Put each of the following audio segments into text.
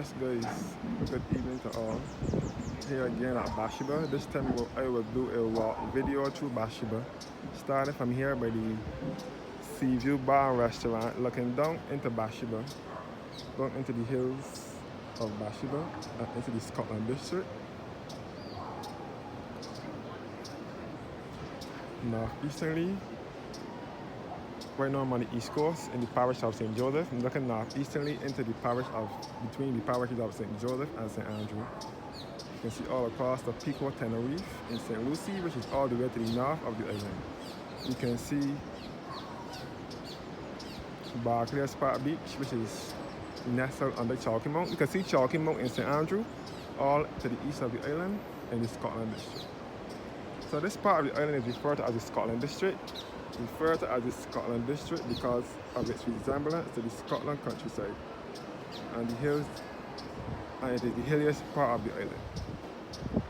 Yes guys, good evening to all. Here again at Bathsheba. This time I will do a walk video through Bathsheba. Starting from here by the Sea View Bar and Restaurant, looking down into Bathsheba, down into the hills of Bathsheba, and into the Scotland district. Northeasterly, right now I'm on the east coast in the parish of St. Joseph. I'm looking northeasterly into the parish of, between the parishes of St. Joseph and St. Andrew. You can see all across the Pico Tenerife in St. Lucie, which is all the way to the north of the island. You can see Barclays Park Beach, which is nestled under Chalky Mount. You can see Chalky Mount in St. Andrew, all to the east of the island in the Scotland district. So this part of the island is referred to as the Scotland district. Referred to as the Scotland district because of its resemblance to the Scotland countryside and the hills, and it is the hilliest part of the island. You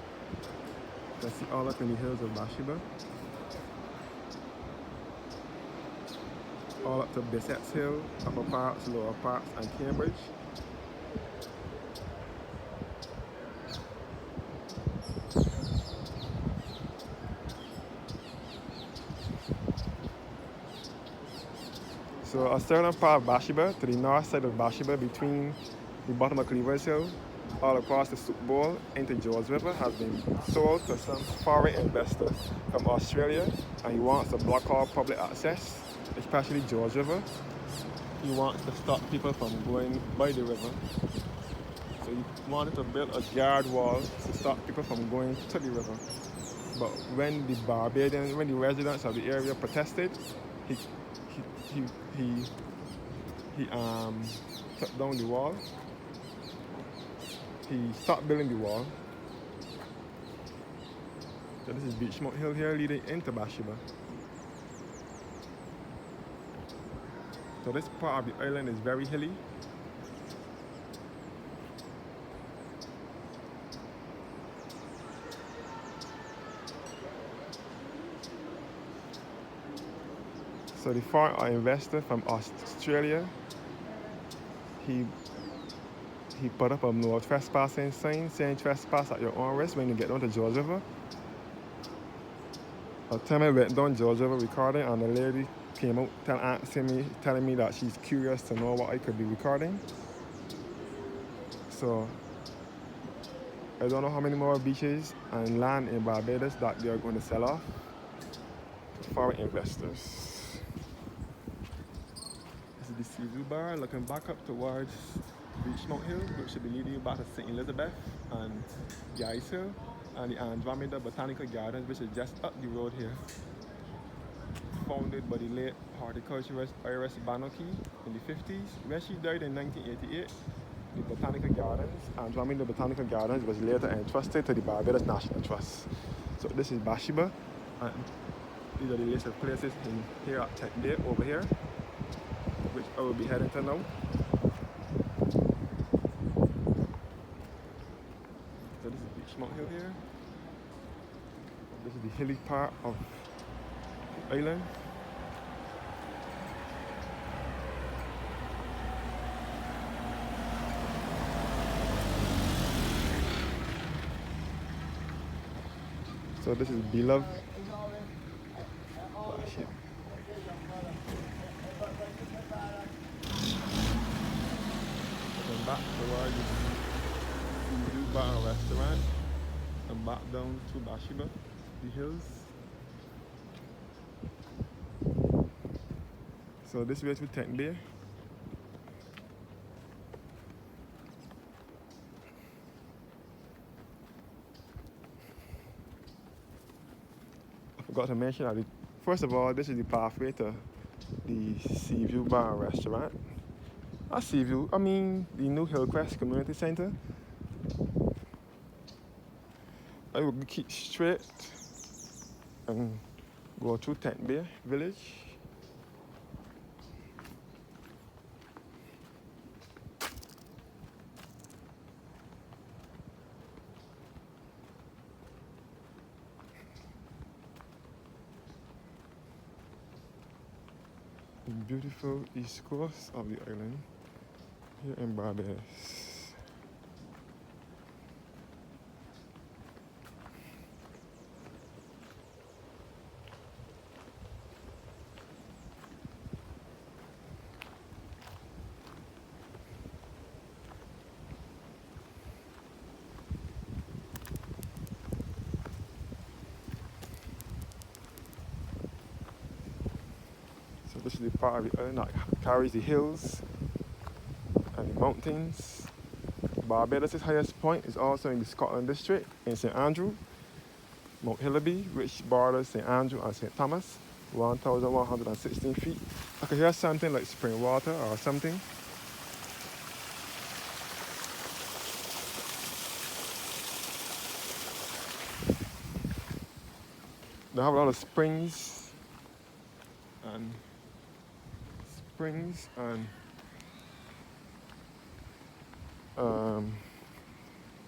can see all up in the hills of Bathsheba, all up to Bissett's Hill, Upper Parks, Lower Parks, and Cambridge. So a certain part of Bathsheba, to the north side of Bathsheba, between the bottom of Cleaver's Hill, all across the Soup Bowl into George River, has been sold to some foreign investor from Australia, and he wants to block all public access, especially George River. He wants to stop people from going by the river. So he wanted to build a guard wall to stop people from going to the river. But when the Barbadians, when the residents of the area protested, he took down the wall. He stopped building the wall. So this is Beachmount Hill here leading into Bathsheba. So this part of the island is very hilly. So the foreign investor from Australia, he put up a no trespassing sign saying trespass at your own risk when you get down to George River. A time I went down George River recording, and the lady came out telling me that she's curious to know what I could be recording. So I don't know how many more beaches and land in Barbados that they are going to sell off to foreign investors. This is the Sea View Bar looking back up towards Beachmount Hill, which should be leading you back to St. Elizabeth and the Ice Hill, and the Andromeda Botanical Gardens, which is just up the road here. Founded by the late horticulturist Iris Banoki in the 50s. When she died in 1988, the Botanical Gardens, Andromeda Botanical Gardens, was later entrusted to the Barbados National Trust. So this is Bathsheba, and these are the list of places in here at Tech Day over here, which I will be heading to now. So this is Beachmount Hill here. This is the hilly part of the island. So this is beloved Bathsheba. Looking back towards the Sea Bar and Restaurant, and back down to Bathsheba, the hills. So this way to Tent Bay. I forgot to mention that first of all, this is the pathway to the Sea View Bar and Restaurant. Not Sea View, I mean the new Hillcrest Community Center. I will keep straight and go through Tent Bay Village. The beautiful east coast of the island here in Barbados. This is the part of the island that carries the hills and the mountains. Barbados' highest point is also in the Scotland district in St. Andrew, Mount Hillaby, which borders St. Andrew and St. Thomas, 1,116 feet. I could hear something like spring water or something. They have a lot of springs and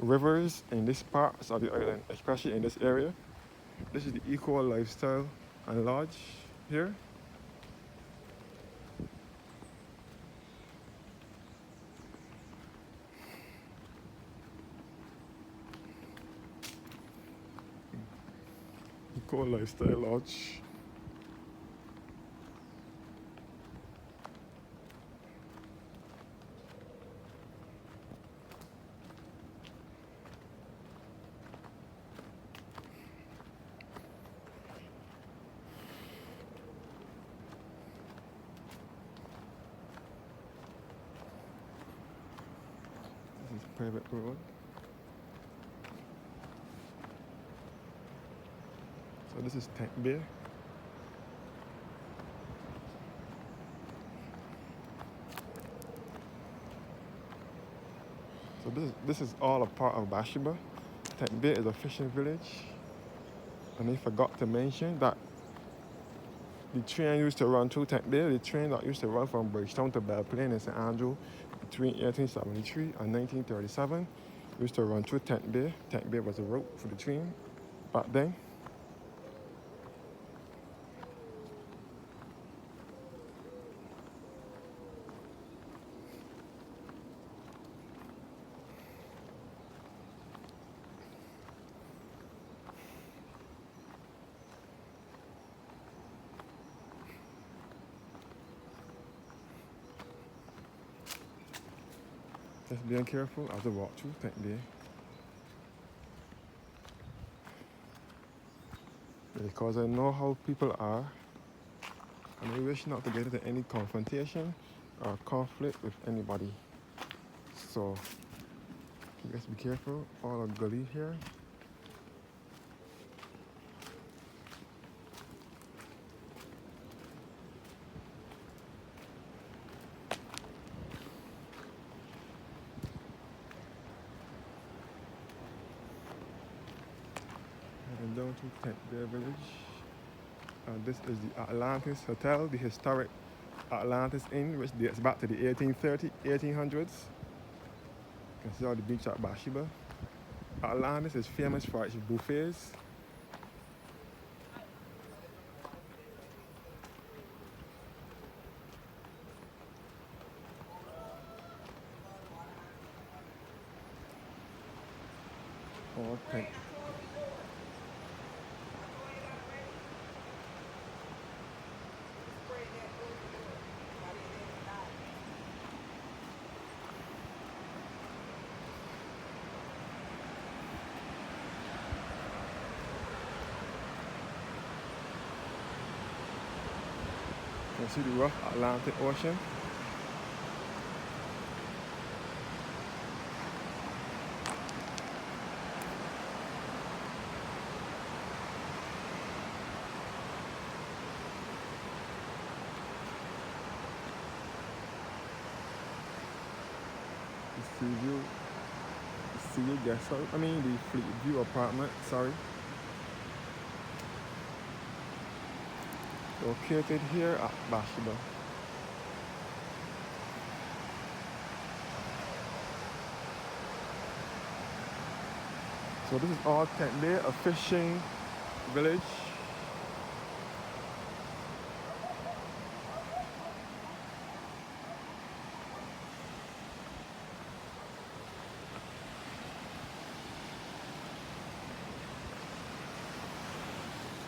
rivers in this part of the island, especially in this area. This is the Eco Lifestyle and Lodge here. Eco Lifestyle Lodge. This is private road. So this is Tank Bay. So this is all a part of Bathsheba. Tank Bay is a fishing village. And they forgot to mention that the train used to run through Tank Bay. The train that used to run from Bridgetown to Belle Plaine in St. Andrew between 1873 and 1937 used to run through Tank Bay. Tank Bay was a route for the train back then. Just being careful as I walk through Tank Bay. Because I know how people are, and I wish not to get into any confrontation or conflict with anybody. So, just be careful. All the gully here. And down to Tank Bay Village. This is the Atlantis Hotel, the historic Atlantis Inn, which dates back to the 1800s. You can see all the beach at Bathsheba. Atlantis is famous for its buffets. Okay. You can see the rough Atlantic Ocean. The Sea Guest House, the Fleet View apartment, sorry. Located here at Bathsheba. So this is all Tank Bay, a fishing village.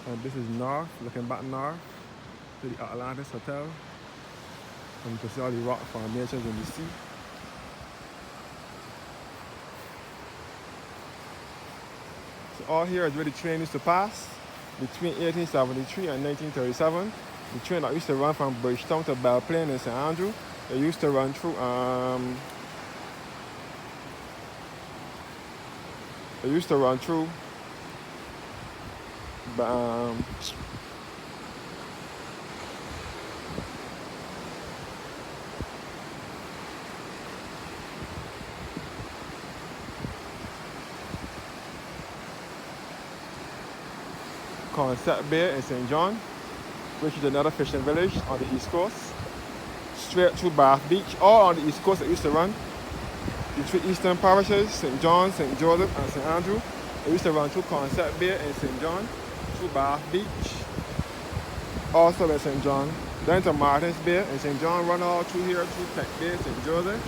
And this is north, looking back north to the Atlantis Hotel. And you can see all the rock formations in the sea. So all here is where the train used to pass between 1873 and 1937. The train that used to run from Bridgetown to Belle Plaine in St. Andrew, it used to run through it used to run through um, Concept Bay in St. John, which is another fishing village on the east coast, straight through Bath Beach. All on the east coast it used to run. The three eastern parishes, St. John, St. Joseph, and St. Andrew. It used to run through Concept Bay in St. John, through Bath Beach, also in St. John, then to Martins Bay in St. John, run all through here, through Tech Bay, St. Joseph.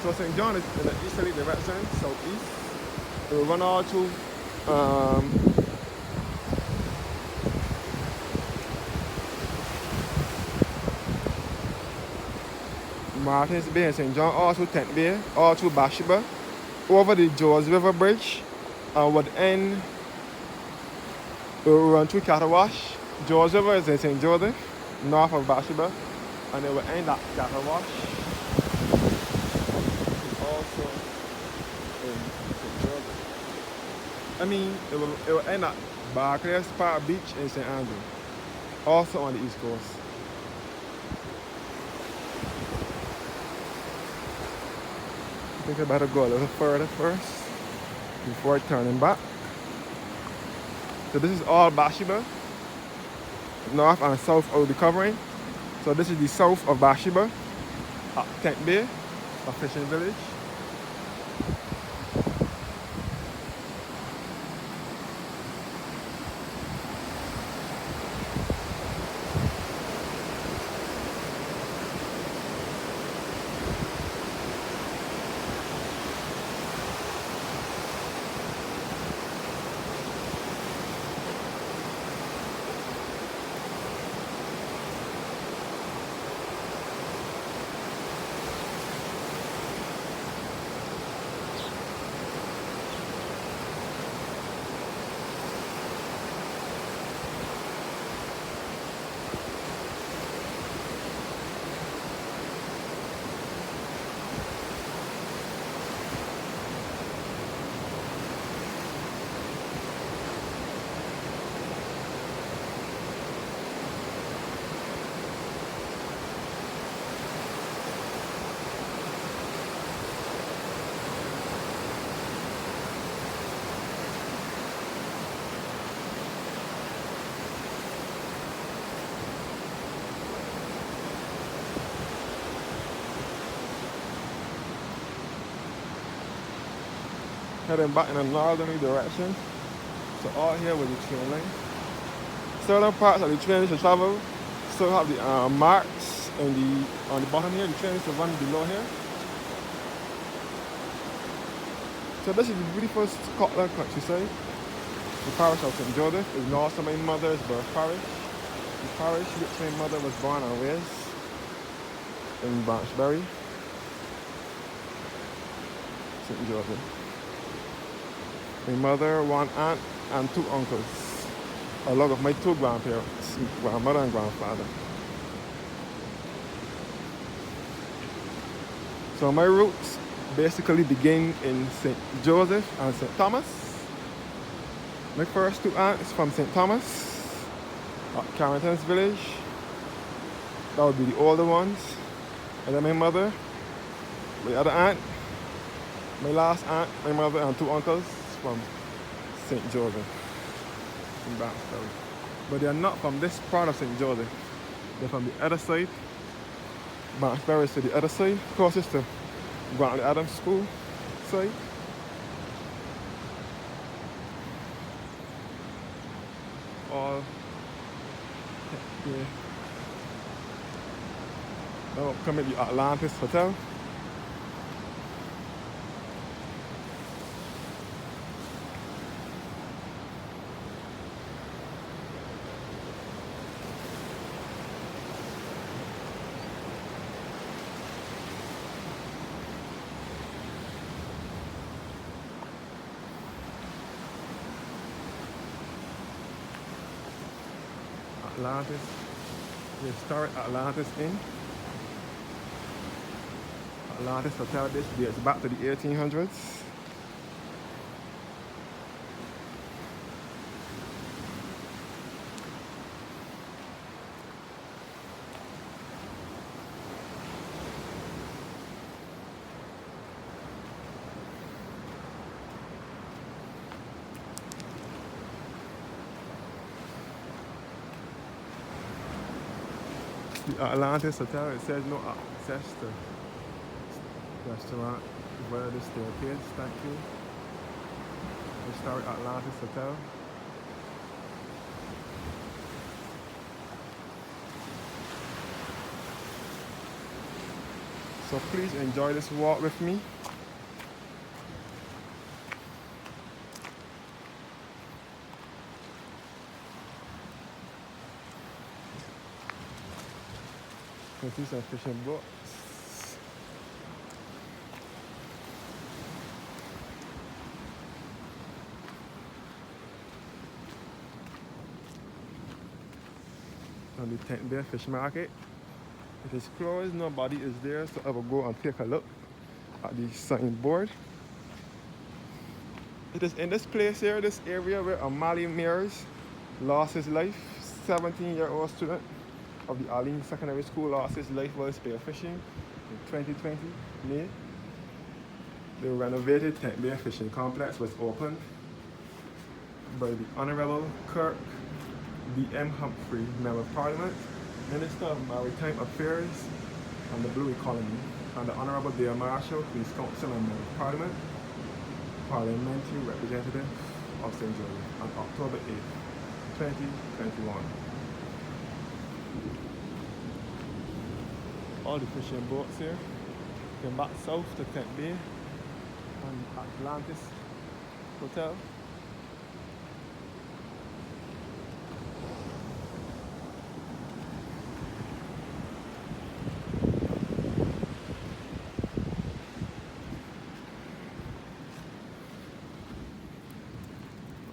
So St. John is in the easterly direction, southeast. It will run all through Martins Bay and St. John, all through Tent Bay, all through Bathsheba, over the George River Bridge, and would end, it will run through Catterwash. George River is in St. Joseph, north of Bathsheba, and it will end at Catterwash, also in St. Joseph. It will end at Barclays Park Beach in St. Andrew, also on the east coast. I think I better go a little further first before turning back. So this is all Bathsheba. North and south I will be covering. So this is the south of Bathsheba, at Tent Bay, a fishing village. Heading back in a northerly direction. So all here with the train line. Certain parts of the train used to travel still have the marks on the bottom here. The train used to run below here. So this is the beautiful Scotland countryside. The parish of St. Joseph is also my mother's birth parish. The parish which my mother was born and raised in Branchbury, St. Joseph. My mother, one aunt, and two uncles, along with my two grandparents, grandmother and grandfather. So my roots basically begin in St. Joseph and St. Thomas. My first two aunts from St. Thomas, at Carrington's village. That would be the older ones. And then my mother, my other aunt, my last aunt, my mother, and two uncles from St. Joseph in Barbados. But they are not from this part of St. Joseph. They're from the other side. Barbados to the other side, closest to Grantley Adams School side. All yeah. Now come at the Atlantis Hotel. Atlantis, the historic Atlantis Inn. Atlantis Hotel, this dates back to the 1800s. The Atlantis Hotel, it says no access to restaurant via the staircase. Thank you. Historic Atlantis Hotel. So please enjoy this walk with me. You can see some fishing boats. On the Tent Bay Fish Market. It is closed, nobody is there, so I will go and take a look at the signboard. It is in this place here, this area where Amali Mears lost his life. 17-year-old student of the Arlene Secondary School lost his life while spearfishing in 2020 May. The renovated Tent Bay Fishing Complex was opened by the Honorable Kirk D.M. Humphrey, Member of Parliament, Minister of Maritime Affairs and the Blue Economy, and the Honorable Dale Marshall, Queen's Counsel and Member of Parliament, Parliamentary Representative of St. Joseph, on October 8, 2021. All the fishing boats here. Came back south to Tent Bay and Atlantis Hotel.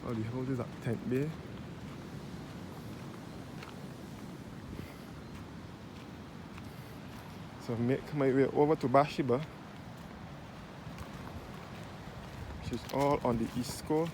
All the houses at Tent Bay. So make my way over to Bathsheba, which is all on the east coast.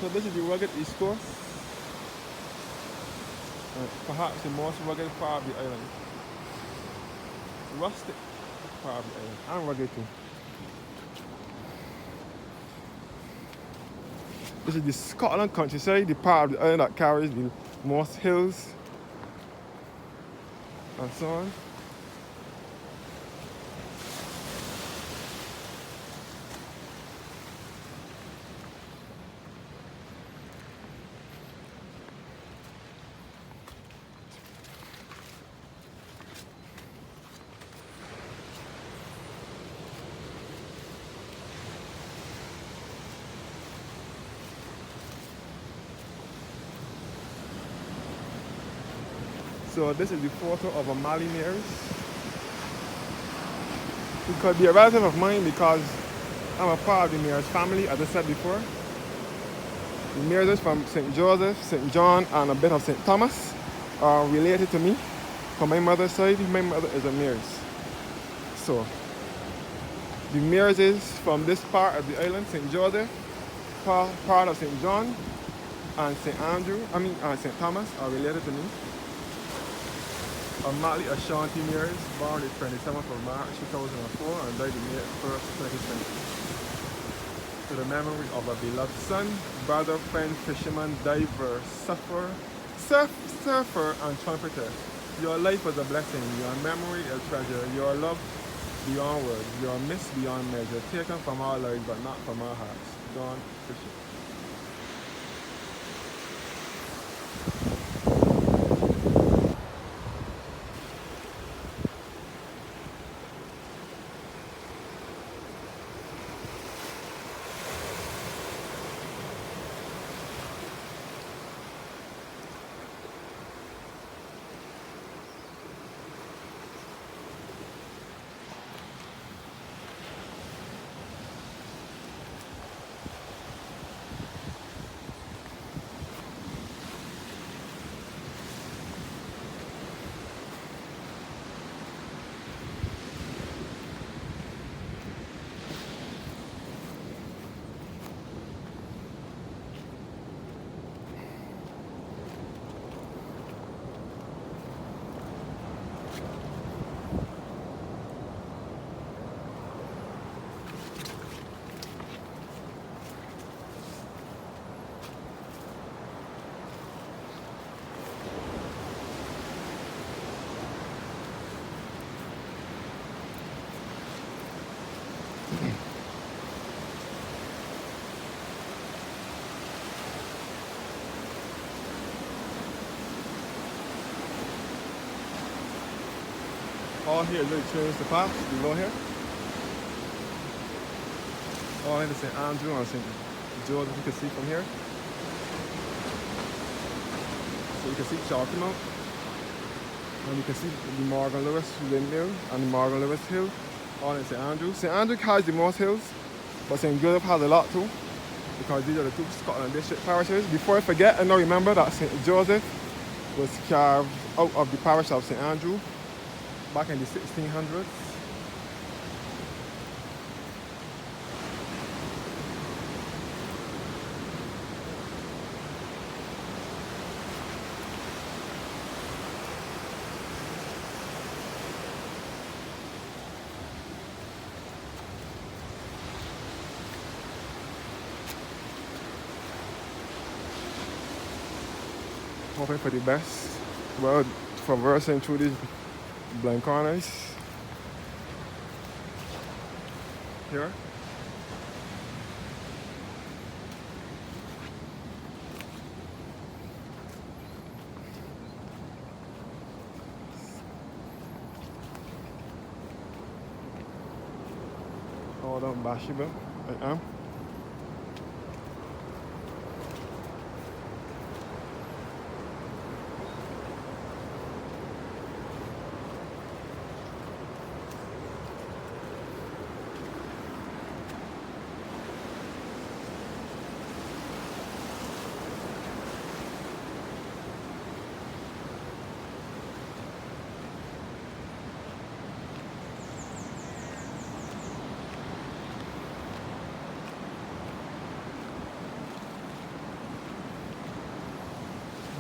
So this is the rugged east coast, perhaps the most rugged part of the island. Rustic part of the island, and rugged too. This is the Scotland countryside, the part of the island that carries the most hills and so on. So this is the photo of Amali Mears. It could be a relative of mine because I'm a part of the Mears family, as I said before. The Mears from St. Joseph, St. John, and a bit of St. Thomas are related to me. From my mother's side, my mother is a Mears. So The marriages from this part of the island, St. Joseph, part of St. John, and St. Thomas are related to me. Marley Ashanti Mears, born the 27th of March 2004 and died the 1st, 2020. To the memory of a beloved son, brother, friend, fisherman, diver, surfer, and trumpeter. Your life was a blessing, your memory a treasure, your love beyond words, your miss beyond measure, taken from our lives but not from our hearts. John Fisher. All here is really trains to pass below here. All into St. Andrew and St. Joseph, you can see from here. So you can see Chalkmount. And you can see the Morgan Lewis Windmill and the Morgan Lewis Hill, all in St. Andrew. St. Andrew has the most hills, but St. Joseph has a lot too, because these are the two Scotland district parishes. Before I forget, I now remember that St. Joseph was carved out of the parish of St. Andrew back in the 1600s. Hoping for the best. Well, traversing through these blind corners here. All down Bathsheba, I am.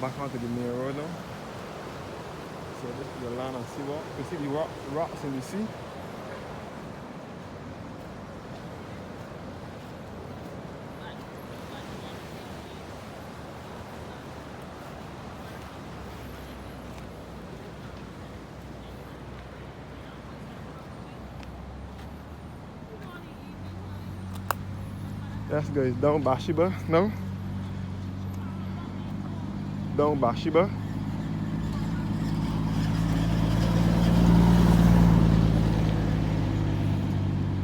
Back onto the main road now. So this is the land and sea walk. You can see the rocks in the sea. Yes guys, down Bathsheba now. Down Bathsheba.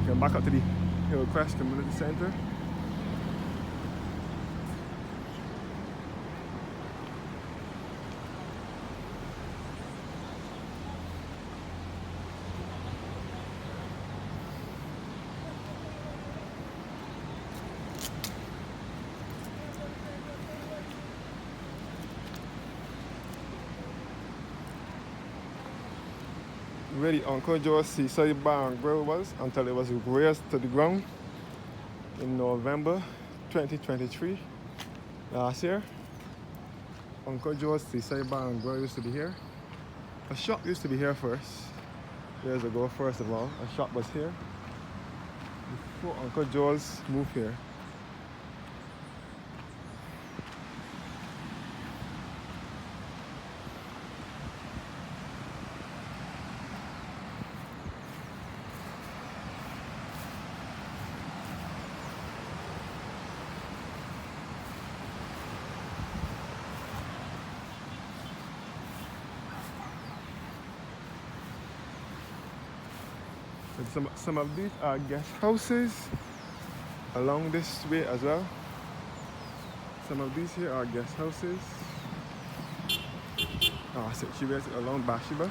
Going back up to the Hillcrest Community Center. where the Uncle Joe's Seaside Bar and Grill was until it was razed to the ground in November 2023 last year. Uncle Joe's Seaside Bar and Grill used to be here. A shop used to be here first, years ago. First of all, a shop was here before Uncle Joe's moved here. And some of these are guest houses along this way as well. Some of these here are guest houses. Situated along Bathsheba.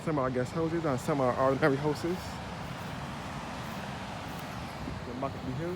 Some are guest houses and some are ordinary houses. The back of the hill.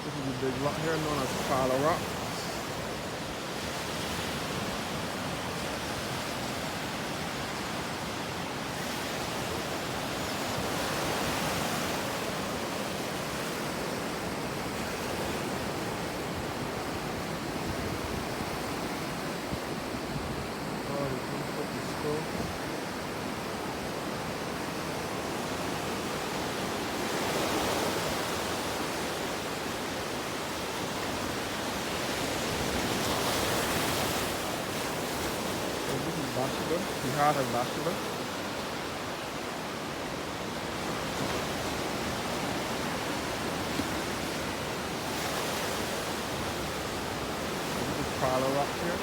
This is a big rock here known as Pile Rock. Bathsheba, the heart of Bathsheba. This is Pile Rock here.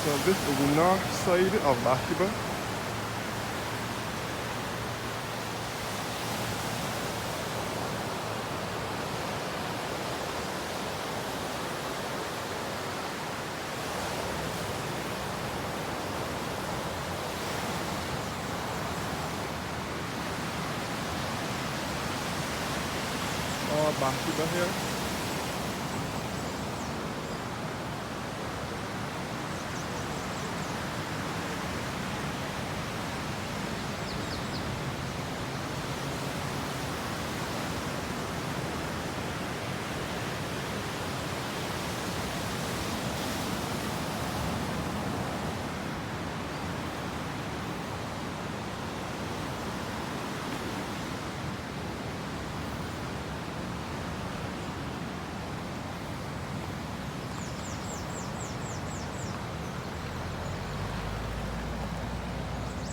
So this is the north side of Bathsheba. All Bathsheba here.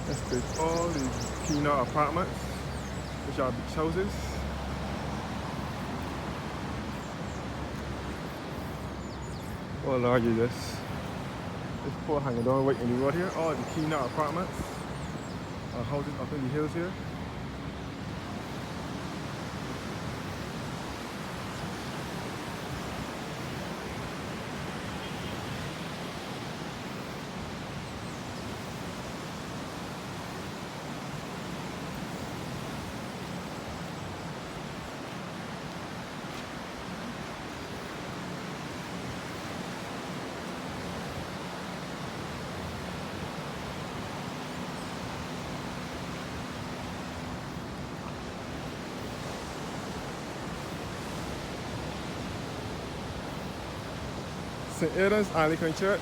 Let's take all these Kina apartments, which are beach houses. Oh Lord Jesus. This poor hanging down right in the road here. All the Key Now apartments. Houses up in the hills here. St. Aidan's Anglican Church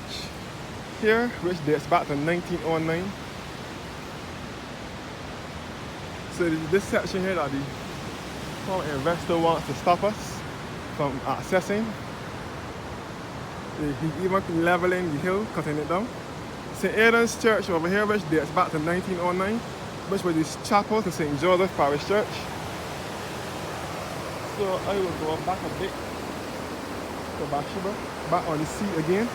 here, which dates back to 1909. So this section here that the foreign investor wants to stop us from accessing. He even leveling the hill, cutting it down. St. Aidan's Church over here, which dates back to 1909, which was this chapel to St. Joseph Parish Church. So I will go back a bit to Bathsheba, back on the sea again.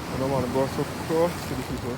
I don't want to go so close to the people.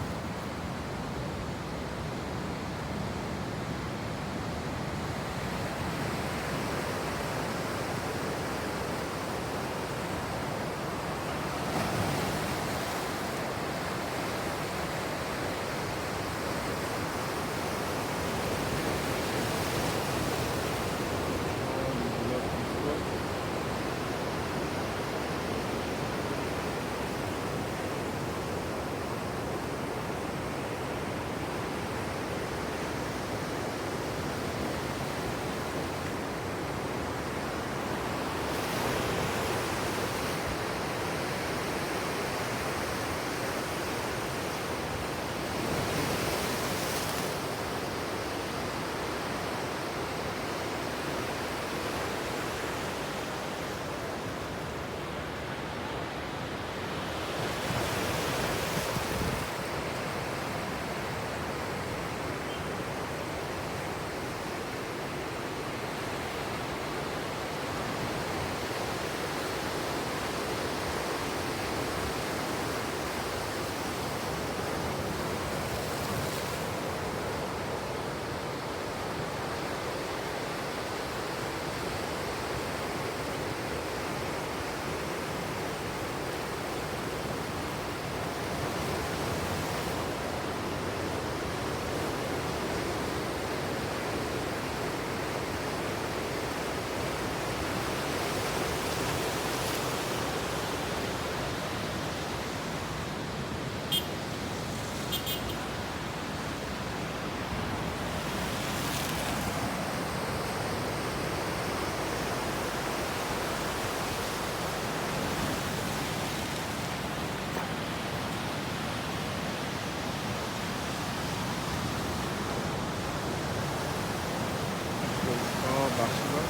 Bathsheba,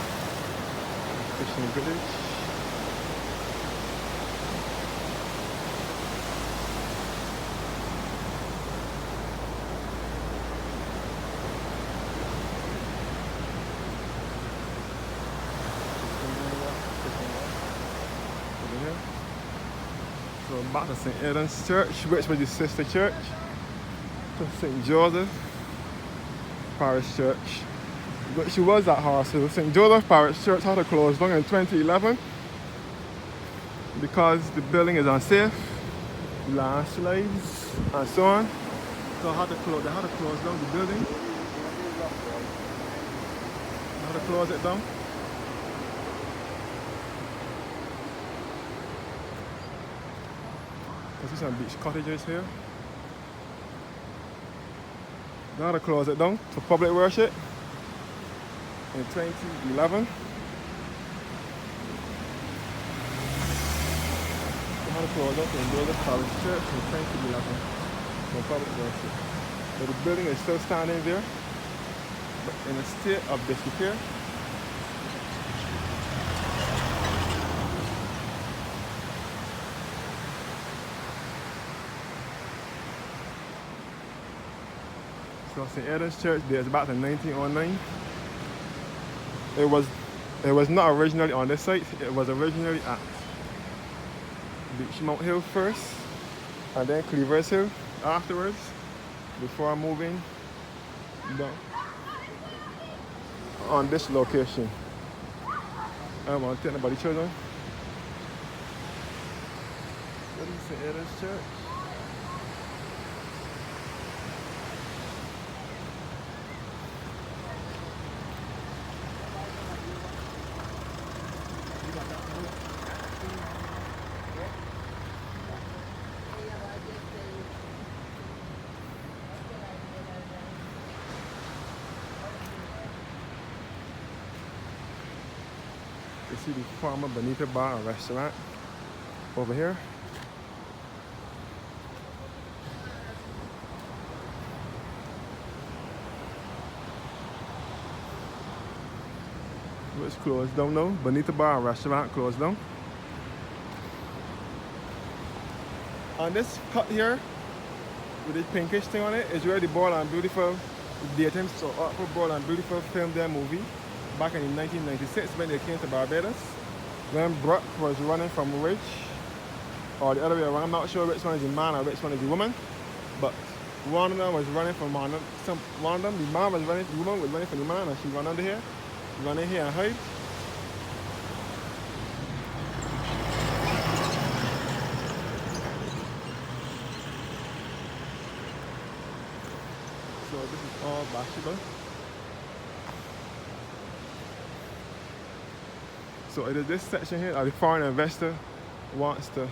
fishing village. So back to St. Aidan's Church, which was the sister church to St. Joseph Parish Church, which was at Harsfield. St. Joseph Parish Church had to close down in 2011 because the building is unsafe, landslides, and so on. So they had to close down the building. They had to close it down. I see some beach cottages here. They had to close it down for public worship in 2011. They had a close up in Bathsheba Parish Church in 2011 for public worship. So the building is still standing there, but in a state of disrepair. So St. Edmund's Church dates back to 1909. It was not originally on this site. It was originally at Beachmount Hill first, and then Cleavers Hill afterwards, before moving down on this location. I don't want to tell anybody children. What is St. Edmund's Church? You see the former Bonita Bar and Restaurant over here. It's closed down now. Bonita Bar and Restaurant closed down. On this cut here, with this pinkish thing on it, is where the Bold and Beautiful, the attempts so Bold and Beautiful filmed their movie back in 1996 when they came to Barbados. When Brooke was running from Ridge, or the other way around, I'm not sure which one is the man or which one is the woman, but one of them was running from one of them, the man was running, the woman was running from the man, and she run under here, run in here and hide. So this is all Bathsheba. So it is this section here, the foreign investor wants to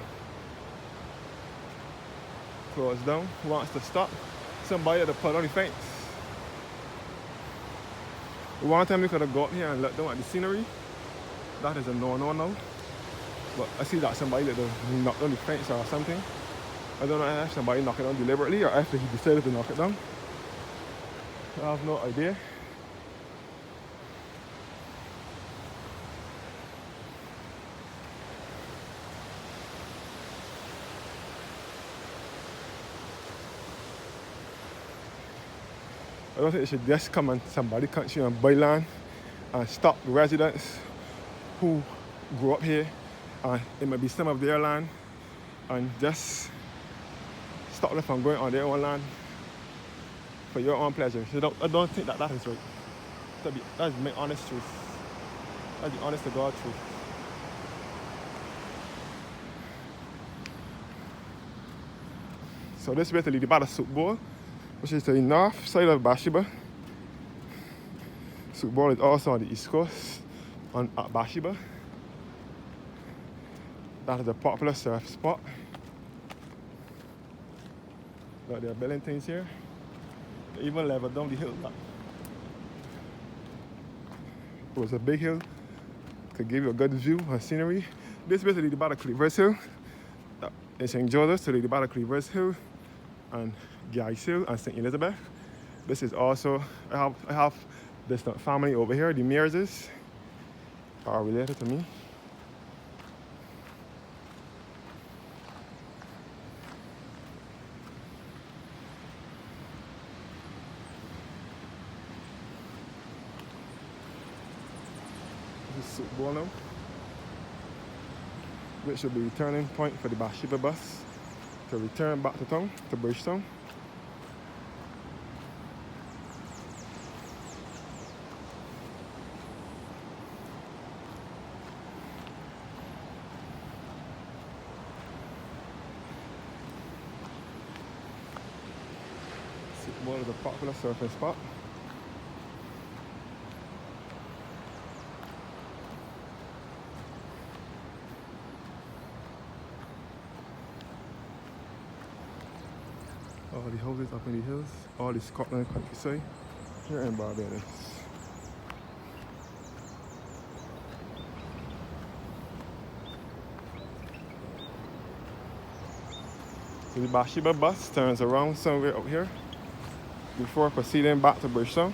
close down, wants to stop. Somebody had to put on the fence. One time we could have got here and looked down at the scenery. That is a no-no now. But I see that somebody that knocked on the fence or something. I don't know if somebody knocked it down deliberately or after he decided to knock it down. I have no idea. I don't think it should just come and somebody country and buy land and stop the residents who grew up here, and it might be some of their land, and just stop them from going on their own land for your own pleasure. So I don't think that is right. That's my honest truth. That's the honest to God truth. So this is basically the Bathsheba Soup Bowl, which is to the north side of Bathsheba. Soup Bowl is also on the east coast at Bathsheba. That is a popular surf spot. Look, they're building things here. They even leveled down the hill. It was a big hill to give you a good view of scenery. This is basically the Cleavers Hill. In St. Joseph, so the Cleavers Hill and Guy's Hill and St. Elizabeth. This is also, I have this family over here, the Mearses are related to me. This is Soup Bowl now, which will be the turning point for the Bathsheba bus to return back to town, to Bridgetown. Soup Bowl is a popular surfing spot. All the houses up in the hills, all the Scotland countryside here in Barbados. The Bathsheba bus turns around somewhere up here before proceeding back to Bridgetown.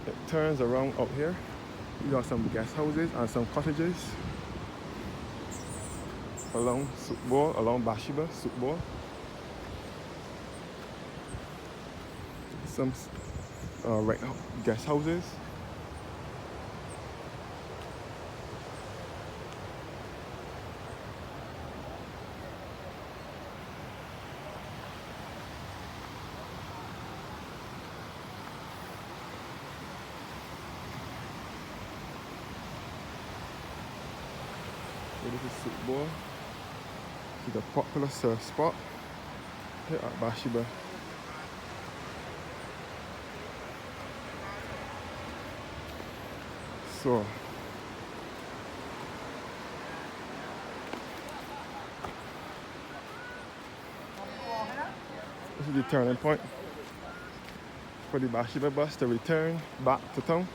It turns around up here. These are some guest houses and some cottages along Soukball, along Bathsheba, Soukball. Some guest houses. So this is Soukball. It's a popular surf spot here at Bathsheba. So this is the turning point for the Bathsheba bus to return back to town.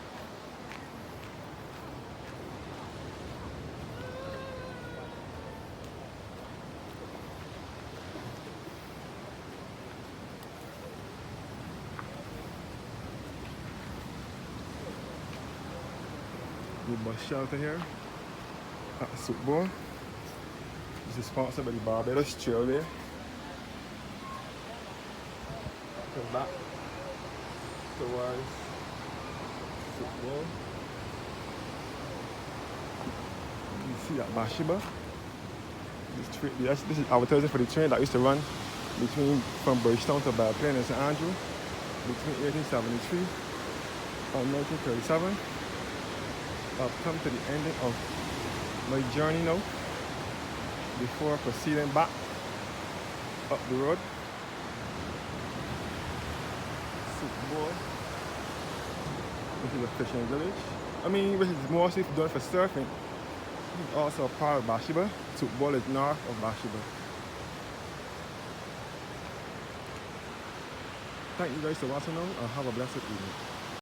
The bus shelter here at Soukball. This is sponsored by the Barbados Trailway. Go back towards Soukball. You see at Bathsheba. This is advertising for the train that used to run from Bridgetown to Bellplain and St. Andrew between 1873 and 1937. I've come to the ending of my journey now before proceeding back up the road. Soukball. This is a fishing village. Which is mostly done for surfing. This is also a part of Bathsheba. Soukball is north of Bathsheba. Thank you guys for watching now and have a blessed evening.